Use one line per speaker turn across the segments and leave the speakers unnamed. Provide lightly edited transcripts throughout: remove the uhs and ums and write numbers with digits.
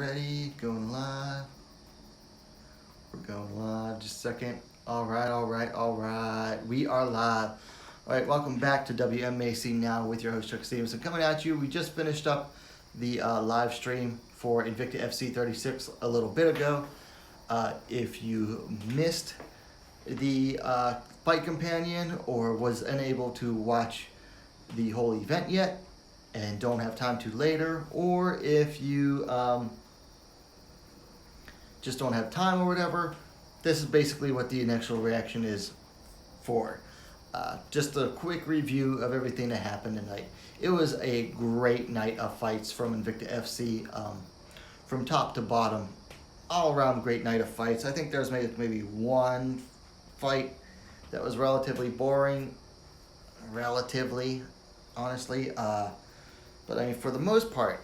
Ready, going live. We're going live. Just a second. All right. We are live. All right, welcome back to WMMA Now with your host Chuck Stevenson coming at you. We just finished up the live stream for Invicta FC 36 a little bit ago. If you missed the fight companion or was unable to watch the whole event yet and don't have time to later, or if you just don't have time or whatever, this is basically what the initial reaction is for. Just a quick review of everything that happened tonight. It was a great night of fights from Invicta FC, from top to bottom. All around great night of fights. I think there's maybe one fight that was relatively boring, honestly. But I mean, for the most part,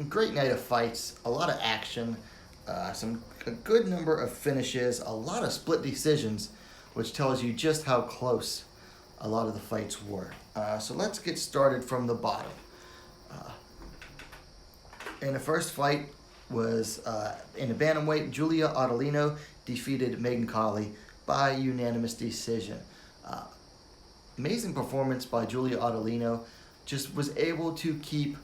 great night of fights, a lot of action, a good number of finishes, a lot of split decisions, which tells you just how close a lot of the fights were. So let's get started from the bottom. In the first fight was in the bantamweight, Julia Audolino defeated Megan Colley by unanimous decision. Amazing performance by Julia Audolino. Just was able to keep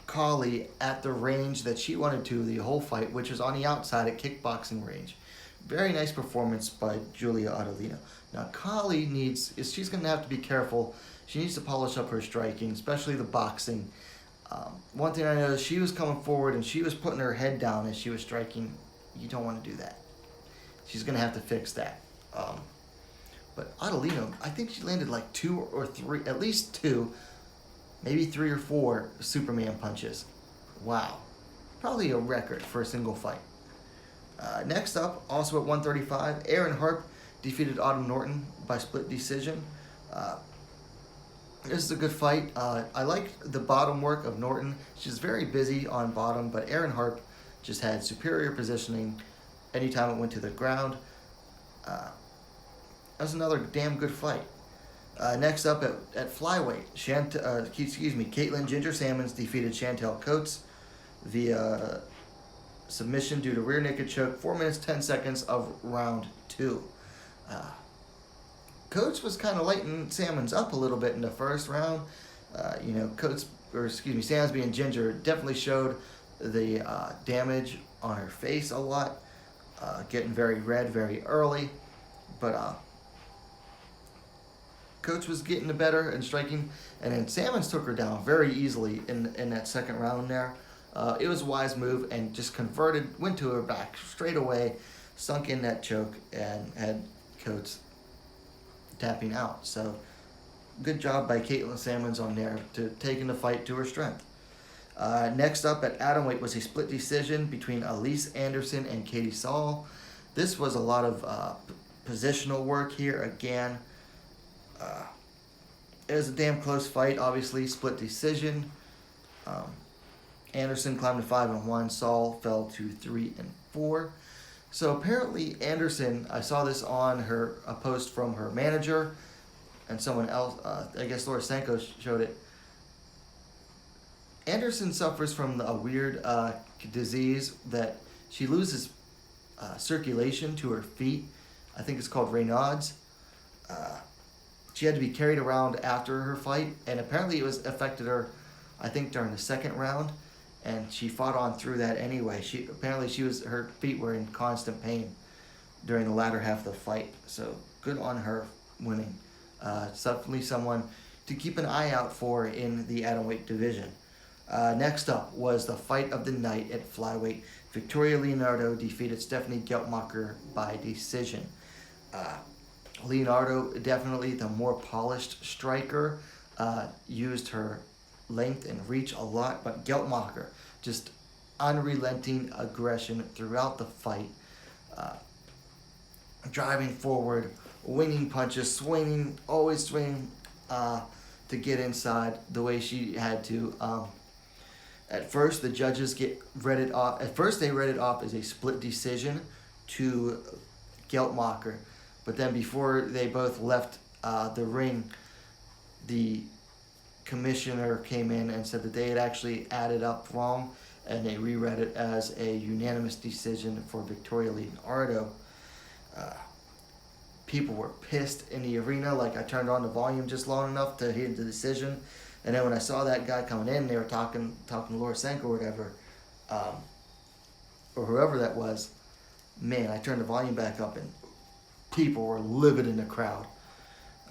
Colley at the range that she wanted to the whole fight, which was on the outside at kickboxing range. Very nice performance by Julia Audolino. Now Colley she's going to have to be careful. She needs to polish up her striking, especially the boxing. One thing I noticed, she was coming forward and she was putting her head down as she was striking. You don't want to do that. She's going to have to fix that. But Audolino, I think she landed like 2 or 3, at least 2, maybe 3 or 4 Superman punches. Wow. Probably a record for a single fight. Next up, also at 135, Erin Harp defeated Autumn Norton by split decision. This is a good fight. I like the bottom work of Norton. She's very busy on bottom, but Erin Harp just had superior positioning anytime it went to the ground. That was another damn good fight. Next up at flyweight, Caitlin Ginger Salmons defeated Chantel Coates via submission due to rear naked choke, 4 minutes 10 seconds of round 2. Coates was kind of lighting Salmons up a little bit in the first round. Salmons being Ginger definitely showed the damage on her face a lot, getting very red very early, but Coates was getting the better and striking, and then Salmons took her down very easily in that second round there. It was a wise move and just went to her back straight away, sunk in that choke, and had Coates tapping out. So good job by Caitlin Salmons on there to taking the fight to her strength. Next up at atomweight was a split decision between Elise Anderson and Katie Saul. This was a lot of positional work here again. It was a damn close fight, obviously, split decision. Anderson climbed to 5-1. Saul fell to 3-4. So apparently Anderson, I saw this on a post from her manager and someone else, I guess Laura Sanko showed it. Anderson suffers from a weird disease that she loses circulation to her feet. I think it's called Raynaud's. She had to be carried around after her fight, and apparently it was affected her, I think, during the second round, and she fought on through that anyway. Her feet were in constant pain during the latter half of the fight, so good on her winning. Definitely someone to keep an eye out for in the atomweight division. Next up was the fight of the night at flyweight. Victoria Leonardo defeated Stephanie Geltmacher by decision. Leonardo, definitely the more polished striker, used her length and reach a lot, but Geltmacher, just unrelenting aggression throughout the fight, driving forward, winging punches, always swinging to get inside the way she had to. At first, the judges read it off. At first, they read it off as a split decision to Geltmacher. But then before they both left the ring, the commissioner came in and said that they had actually added up wrong, and they reread it as a unanimous decision for Victoria Leonardo. Uh, People were pissed in the arena. Like, I turned on the volume just long enough to hear the decision, and then when I saw that guy coming in, they were talking to Lorisenko or whatever, or whoever that was. Man, I turned the volume back up, and people were livid in the crowd.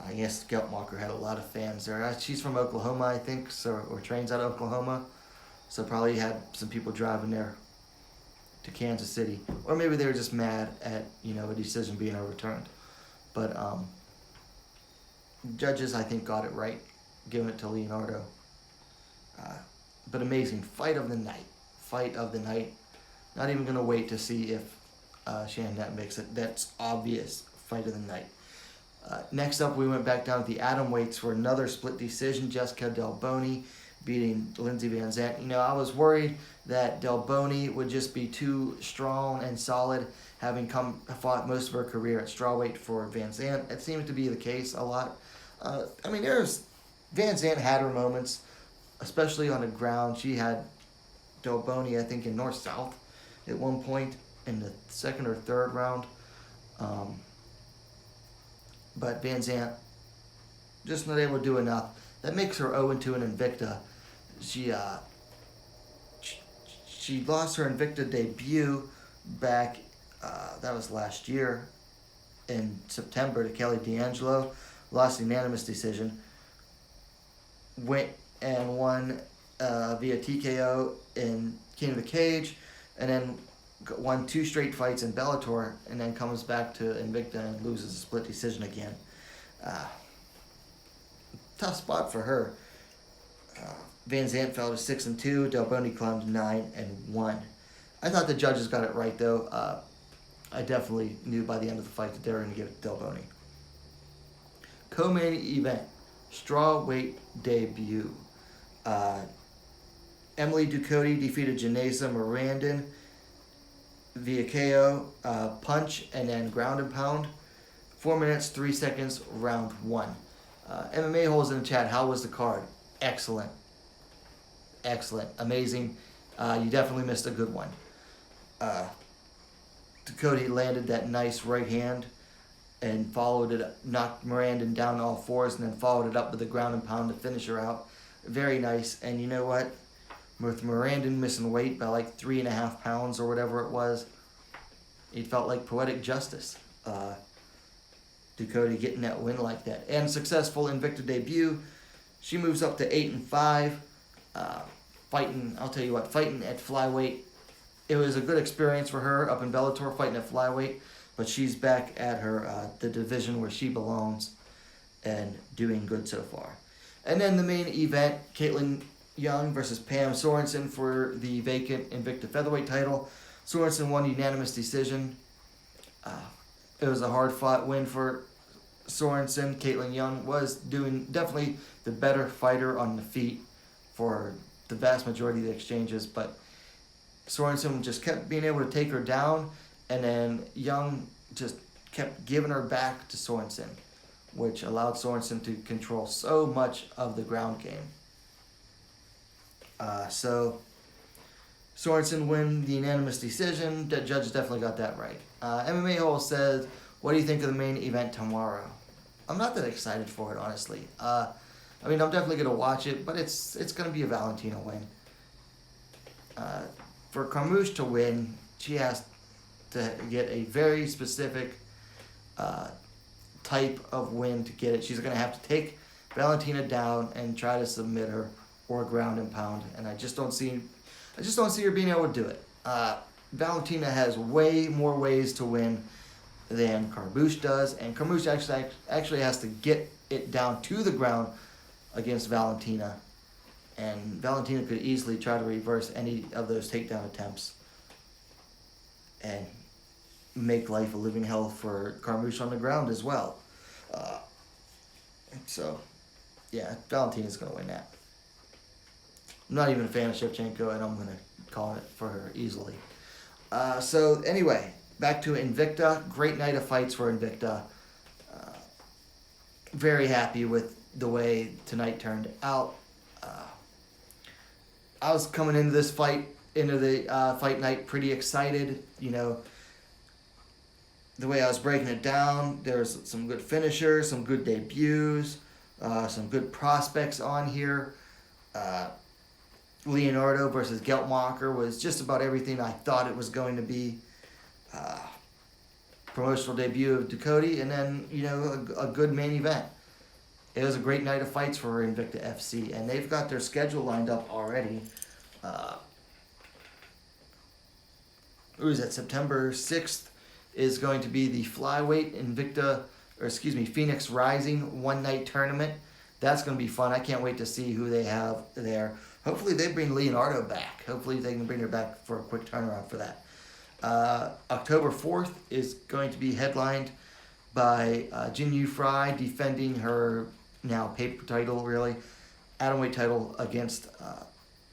I guess Geltmacher had a lot of fans there. She's from Oklahoma, I think, so, or trains out of Oklahoma, so probably had some people driving there to Kansas City, or maybe they were just mad at a decision being overturned. But judges, I think, got it right, giving it to Leonardo. But amazing fight of the night. Fight of the night. Not even gonna wait to see if Shannon makes it. That's obvious. Fight of the night. Next up, we went back down to the atom weights for another split decision. Jessica Del Boni beating Lindsey Van Zandt. I was worried that Del Boni would just be too strong and solid, having fought most of her career at strawweight for Van Zandt. It seemed to be the case a lot. Van Zandt had her moments, especially on the ground. She had Del Boni, I think, in north-south at one point in the second or third round. But Van Zandt just not able to do enough. That makes her 0-2 in Invicta. She lost her Invicta debut back, that was last year, in September to Kelly D'Angelo. Lost a unanimous decision. Went and won via TKO in King of the Cage, and then won 2 straight fights in Bellator, and then comes back to Invicta and loses a split decision again. Tough spot for her. Van Zandt fell to 6-2. Del Boni climbed 9-1. I thought the judges got it right, though. I definitely knew by the end of the fight that they were going to give it to Del Boni. Co-main event, strawweight debut. Emily Ducote defeated Janeza Morandin via KO, punch, and then ground and pound. 4 minutes, 3 seconds, round 1. MMA holes in the chat, how was the card? Excellent. Excellent. Amazing. You definitely missed a good one. Ducote landed that nice right hand and followed it, knocked Morandin down all fours, and then followed it up with the ground and pound to finish her out. Very nice. And you know what? With Morandin missing weight by like 3.5 pounds or whatever it was, it felt like poetic justice. Ducote getting that win like that. And successful Invicta debut. She moves up to 8-5. Fighting at flyweight. It was a good experience for her up in Bellator fighting at flyweight, but she's back at her the division where she belongs and doing good so far. And then the main event, Caitlin Young versus Pam Sorensen for the vacant Invicta featherweight title. Sorensen won unanimous decision. It was a hard-fought win for Sorensen. Caitlin Young was doing definitely the better fighter on the feet for the vast majority of the exchanges, but Sorensen just kept being able to take her down, and then Young just kept giving her back to Sorensen, which allowed Sorensen to control so much of the ground game. So Sorensen win the unanimous decision. The judges definitely got that right. MMA Hole says, what do you think of the main event tomorrow? I'm not that excited for it, honestly. I'm definitely going to watch it, but it's going to be a Valentina win. For Carmouche to win, she has to get a very specific type of win to get it. She's going to have to take Valentina down and try to submit her or ground and pound, and I just don't see her being able to do it. Valentina has way more ways to win than Carmouche does, and Carmouche actually has to get it down to the ground against Valentina, and Valentina could easily try to reverse any of those takedown attempts and make life a living hell for Carmouche on the ground as well. So, yeah, Valentina's going to win that. I'm not even a fan of Shevchenko, and I'm going to call it for her easily. So, anyway, back to Invicta. Great night of fights for Invicta. Very happy with the way tonight turned out. I was coming into this fight, into the fight night, pretty excited. You know, the way I was breaking it down, there's some good finishers, some good debuts, some good prospects on here. Leonardo versus Geltmacher was just about everything I thought it was going to be. Promotional debut of Ducote, and then, you know, a good main event. It was a great night of fights for Invicta FC, and they've got their schedule lined up already. Who is that? September 6th is going to be the flyweight Phoenix Rising one-night tournament. That's going to be fun. I can't wait to see who they have there. Hopefully they bring Leonardo back. Hopefully they can bring her back for a quick turnaround for that. October 4th is going to be headlined by Jin Yu Fry defending her now paper title, really, atomweight title against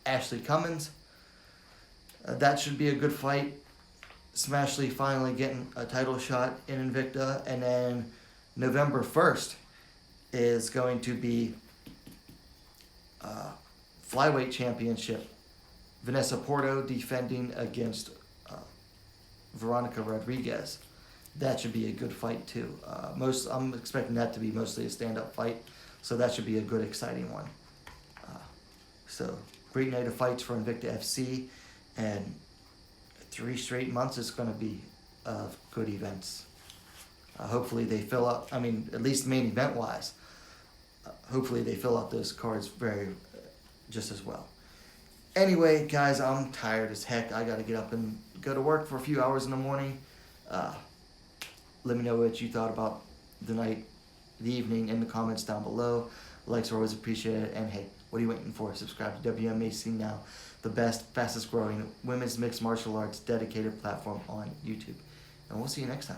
Ashley Cummins. That should be a good fight. Smashley finally getting a title shot in Invicta. And then November 1st is going to be flyweight championship. Vanessa Porto defending against Veronica Rodriguez. That should be a good fight too. I'm expecting that to be mostly a stand-up fight, so that should be a good, exciting one. So great night of fights for Invicta FC, and 3 straight months is going to be of good events. Hopefully they fill up. I mean, at least main event wise. Hopefully they fill up those cards just as well. Anyway, guys, I'm tired as heck. I got to get up and go to work for a few hours in the morning. Let me know what you thought about the night, the evening in the comments down below. Likes are always appreciated. And hey, what are you waiting for? Subscribe to WMMA now, the best, fastest growing women's mixed martial arts dedicated platform on YouTube. And we'll see you next time.